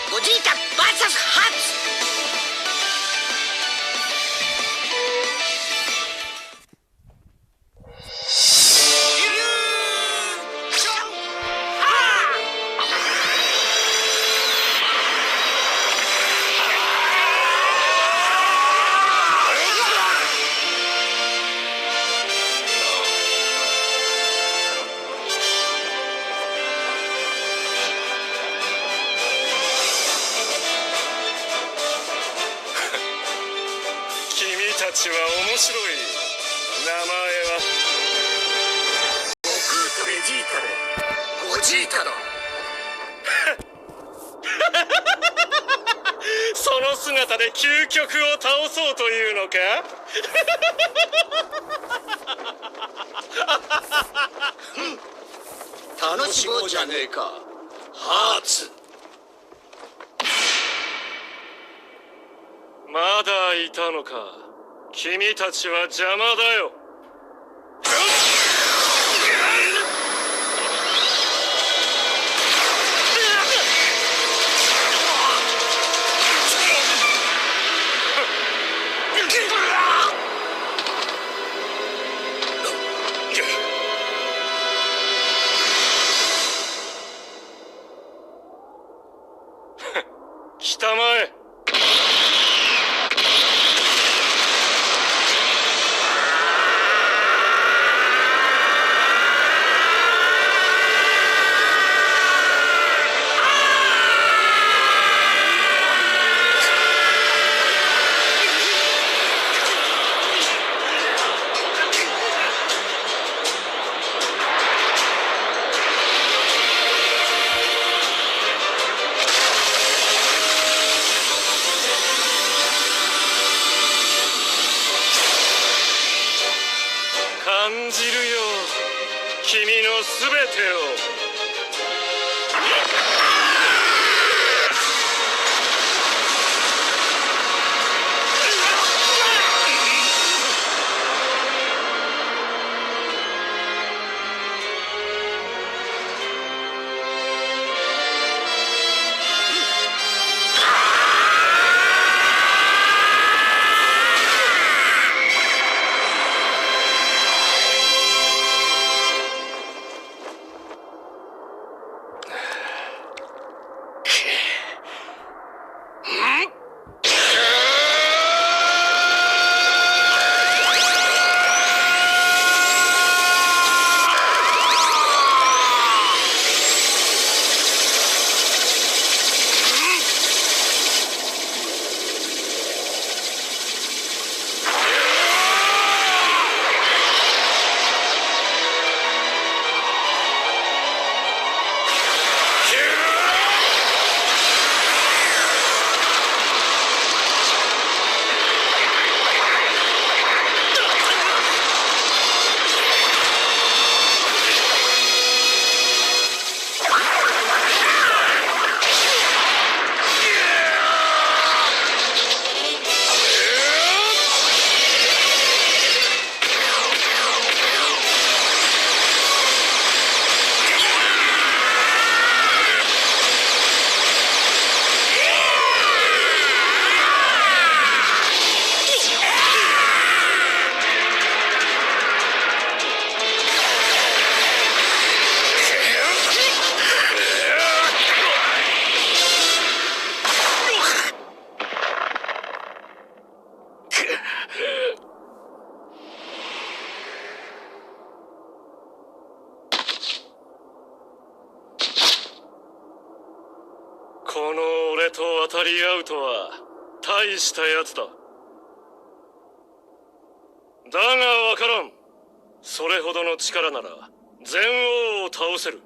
ゴジータ VS ハーツ。君たちは面白い。名前は悟空とベジータでゴジータだ。その姿で究極を倒そうというのか？楽しもうじゃねえか、ハーツ。まだいたのか。君たちは邪魔だよ。来たまえ。感じるよ、君のすべてを。この俺と渡り合うとは大したやつだ。だがわからん。それほどの力なら全王を倒せる。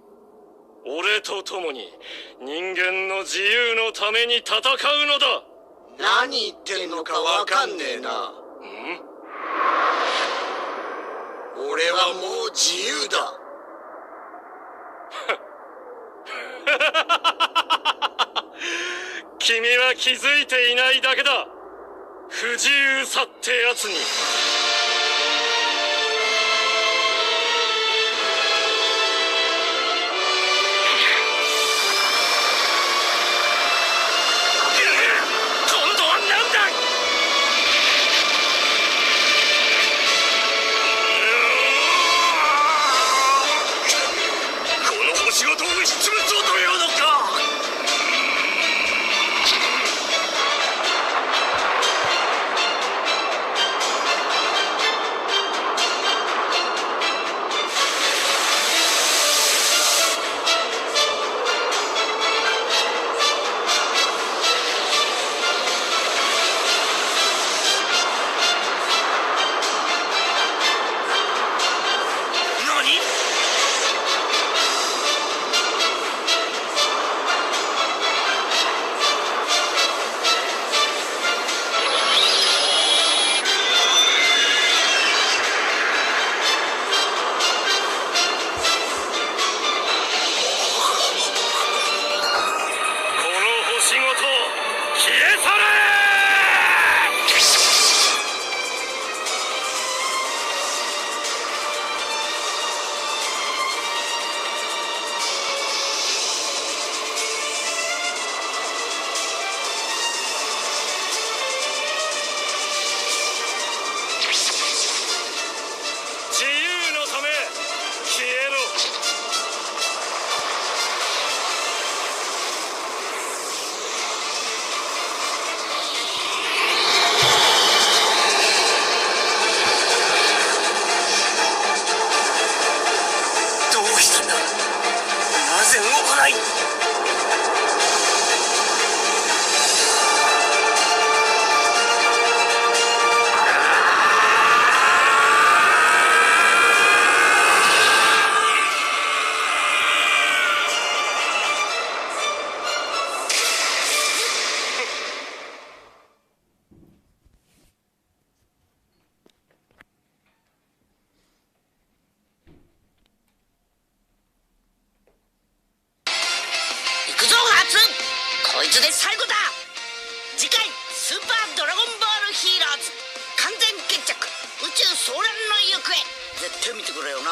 俺と共に人間の自由のために戦うのだ。何言ってんのかわかんねえな。俺はもう自由だ。君は気づいていないだけだ。不自由さってやつに。仕事を失物をというのか。こいつで最後だ。次回スーパードラゴンボールヒーローズ完全決着宇宙騒乱の行方絶対見てくれよな。